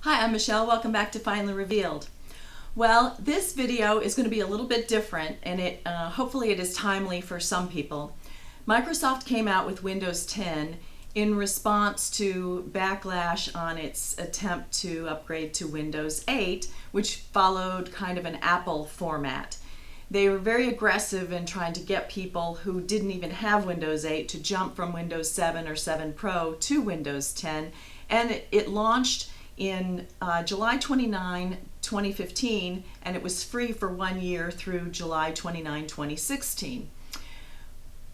Hi, I'm Michelle. Welcome back to Finally Revealed. Well, this video is going to be a little bit different, and hopefully it is timely for some people. Microsoft came out with Windows 10 in response to backlash on its attempt to upgrade to Windows 8, which followed kind of an Apple format. They were very aggressive in trying to get people who didn't even have Windows 8 to jump from Windows 7 or 7 Pro to Windows 10, and it launched in July 29, 2015, and it was free for 1 year through July 29, 2016.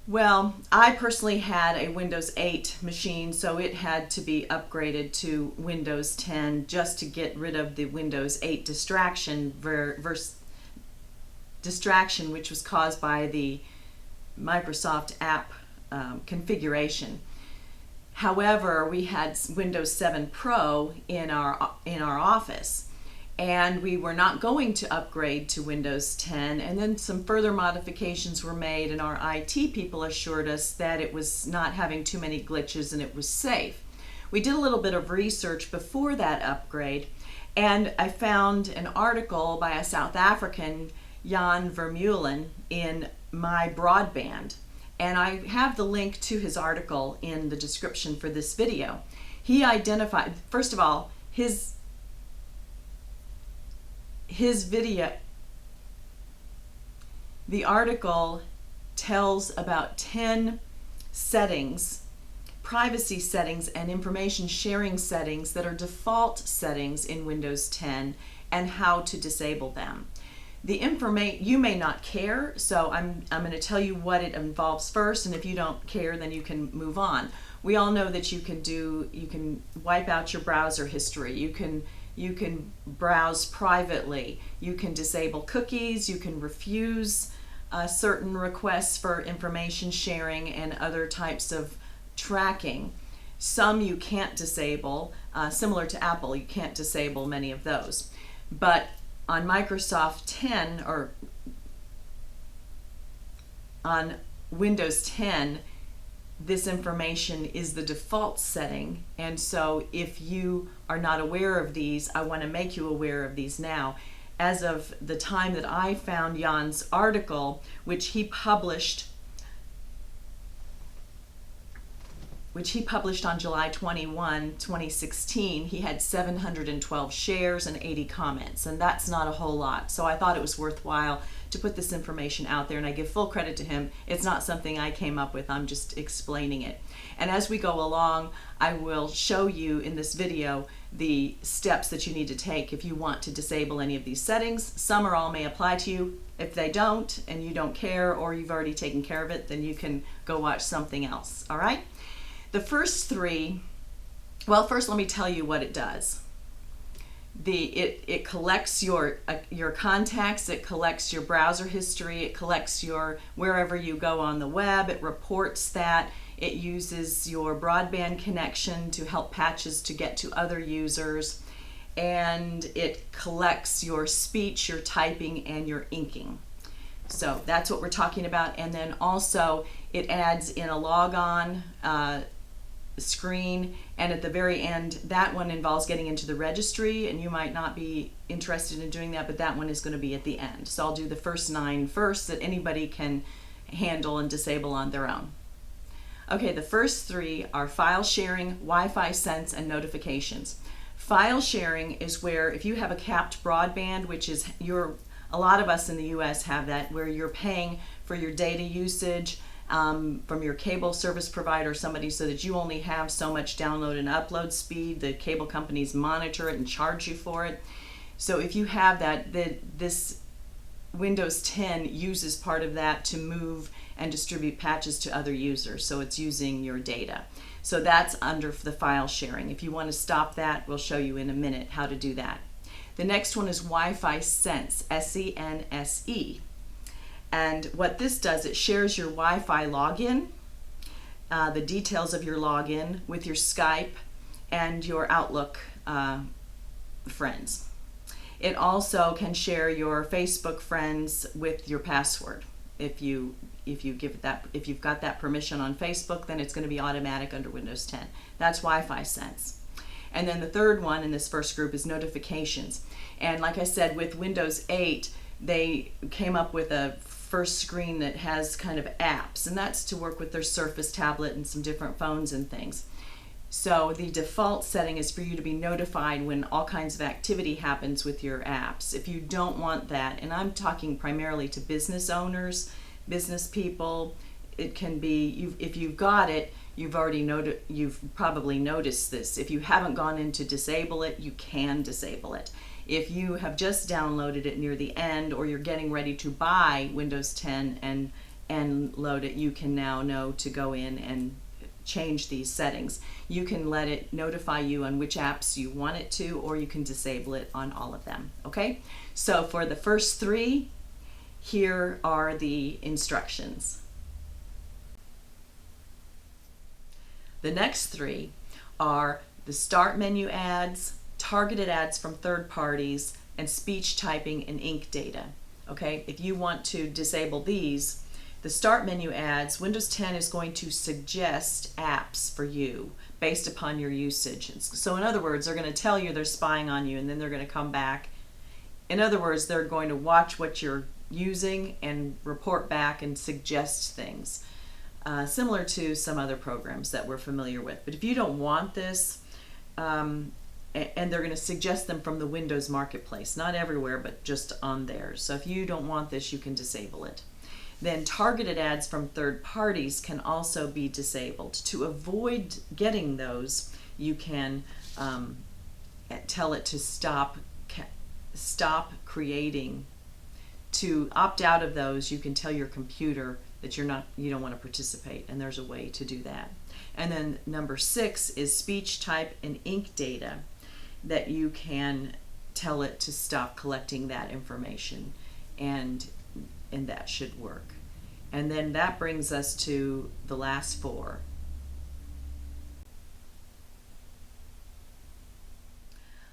Well, I personally had a Windows 8 machine, so it had to be upgraded to Windows 10 just to get rid of the Windows 8 distraction, which was caused by the Microsoft app configuration. However, we had Windows 7 Pro in our office, and we were not going to upgrade to Windows 10, and then some further modifications were made, and our IT people assured us that it was not having too many glitches and it was safe. We did a little bit of research before that upgrade, and I found an article by a South African, Jason VanMuelen, in my Broadband. And I have the link to his article in the description for this video. He identified, first of all, his video, the article tells about 10 settings, privacy settings and information sharing settings that are default settings in Windows 10 and how to disable them. The information, you may not care, so I'm going to tell you what it involves first, and if you don't care, then you can move on. We all know that you can wipe out your browser history, you can browse privately, you can disable cookies, you can refuse certain requests for information sharing and other types of tracking. Some you can't disable, similar to Apple, you can't disable many of those. But on Microsoft 10 or on Windows 10, this information is the default setting, and so if you are not aware of these, I want to make you aware of these now. As of the time that I found Jan's article, which he published on July 21, 2016, he had 712 shares and 80 comments, and that's not a whole lot. So I thought it was worthwhile to put this information out there, and I give full credit to him. It's not something I came up with, I'm just explaining it. And as we go along, I will show you in this video the steps that you need to take if you want to disable any of these settings. Some or all may apply to you. If they don't, and you don't care, or you've already taken care of it, then you can go watch something else, all right? The first three, well, first let me tell you what it does. It collects your contacts, it collects your browser history, it collects your wherever you go on the web, it reports that, it uses your broadband connection to help patches to get to other users, and it collects your speech, your typing, and your inking. So that's what we're talking about. And then also it adds in a logon screen, and at the very end, that one involves getting into the registry, and you might not be interested in doing that, but that one is going to be at the end. So I'll do the first 9 first that anybody can handle and disable on their own. Okay, the first 3 are file sharing, Wi-Fi sense, and notifications. File sharing is where if you have a capped broadband, which is a lot of us in the US have that, where you're paying for your data usage from your cable service provider or somebody, so that you only have so much download and upload speed. The cable companies monitor it and charge you for it. So if you have that, this Windows 10 uses part of that to move and distribute patches to other users, so it's using your data. So that's under the file sharing. If you want to stop that, we'll show you in a minute how to do that. The next one is Wi-Fi Sense, S-E-N-S-E. And what this does, it shares your Wi-Fi login, the details of your login with your Skype and your Outlook friends. It also can share your Facebook friends with your password. If you've got that permission on Facebook, then it's going to be automatic under Windows 10. That's Wi-Fi Sense. And then the third one in this first group is notifications. And like I said, with Windows 8, they came up with a first screen that has kind of apps, and that's to work with their Surface tablet and some different phones and things. So the default setting is for you to be notified when all kinds of activity happens with your apps. If you don't want that, and I'm talking primarily to business owners, business people, it can be, if you've got it, you've probably noticed this. If you haven't gone in to disable it, you can disable it. If you have just downloaded it near the end, or you're getting ready to buy Windows 10 and load it, you can now know to go in and change these settings. You can let it notify you on which apps you want it to, or you can disable it on all of them. Okay, so for the first three, here are the instructions. The next three are the start menu ads, targeted ads from third parties, and speech typing and ink data. Okay, if you want to disable these, the start menu ads, Windows 10 is going to suggest apps for you based upon your usage. So in other words, they're going to tell you they're spying on you, and then they're going to come back. In other words, they're going to watch what you're using and report back and suggest things, similar to some other programs that we're familiar with. But if you don't want this, and they're going to suggest them from the Windows Marketplace, not everywhere, but just on there. So if you don't want this, you can disable it. Then targeted ads from third parties can also be disabled. To avoid getting those, you can tell it to stop creating. To opt out of those, you can tell your computer that you don't want to participate, and there's a way to do that. And then number 6 is speech type and ink data, that you can tell it to stop collecting that information, and that should work. And then that brings us to the last 4.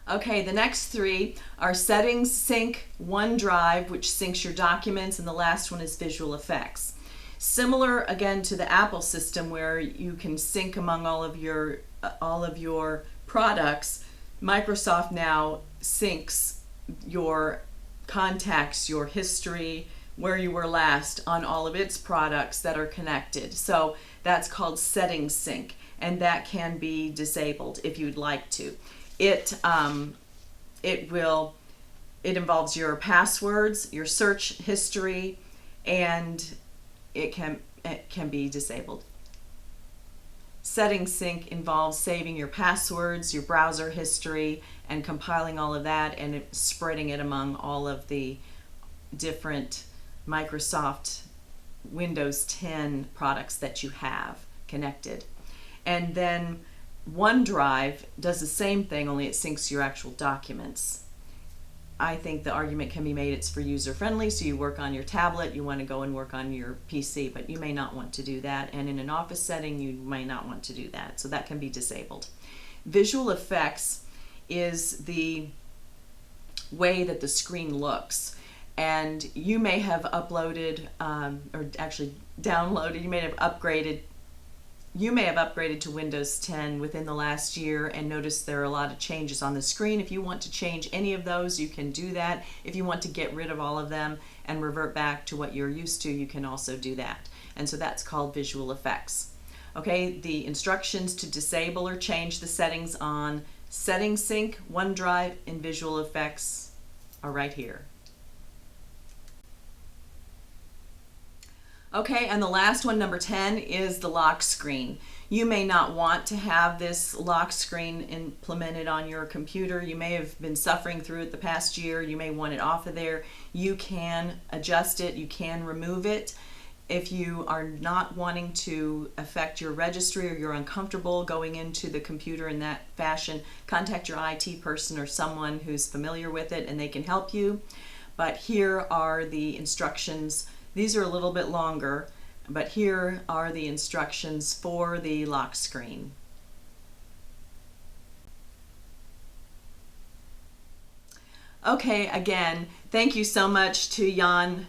Okay, the next 3 are settings, sync, OneDrive, which syncs your documents, and the last one is visual effects. Similar again to the Apple system, where you can sync among all of your products, Microsoft now syncs your contacts, your history, where you were last on all of its products that are connected. So that's called settings sync, and that can be disabled if you'd like to. It involves your passwords, your search history, and it can be disabled. Settings sync involves saving your passwords, your browser history, and compiling all of that and spreading it among all of the different Microsoft Windows 10 products that you have connected. And then OneDrive does the same thing, only it syncs your actual documents. I think the argument can be made it's for user friendly, so you work on your tablet, you want to go and work on your PC, but you may not want to do that, and in an office setting you may not want to do that, so that can be disabled. Visual effects is the way that the screen looks, and you may have uploaded or actually downloaded, you may have upgraded to Windows 10 within the last year and noticed there are a lot of changes on the screen. If you want to change any of those, you can do that. If you want to get rid of all of them and revert back to what you're used to, you can also do that. And so that's called visual effects. Okay, the instructions to disable or change the settings on Settings Sync, OneDrive, and Visual Effects are right here. Okay, and the last one, number 10, is the lock screen. You may not want to have this lock screen implemented on your computer. You may have been suffering through it the past year. You may want it off of there. You can adjust it. You can remove it. If you are not wanting to affect your registry or you're uncomfortable going into the computer in that fashion, contact your IT person or someone who's familiar with it and they can help you. But here are the instructions. These are a little bit longer, but here are the instructions for the lock screen. Okay, again, thank you so much to Jan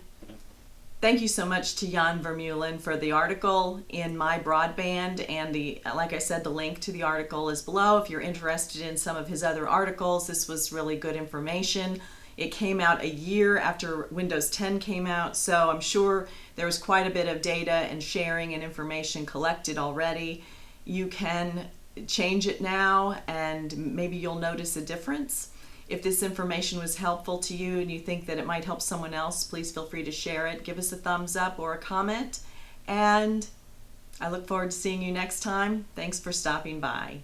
Thank you so much to Jan VanMuelen for the article in my Broadband, and like I said, the link to the article is below. If you're interested in some of his other articles, this was really good information. It came out a year after Windows 10 came out, so I'm sure there was quite a bit of data and sharing and information collected already. You can change it now, and maybe you'll notice a difference. If this information was helpful to you and you think that it might help someone else, please feel free to share it. Give us a thumbs up or a comment. And I look forward to seeing you next time. Thanks for stopping by.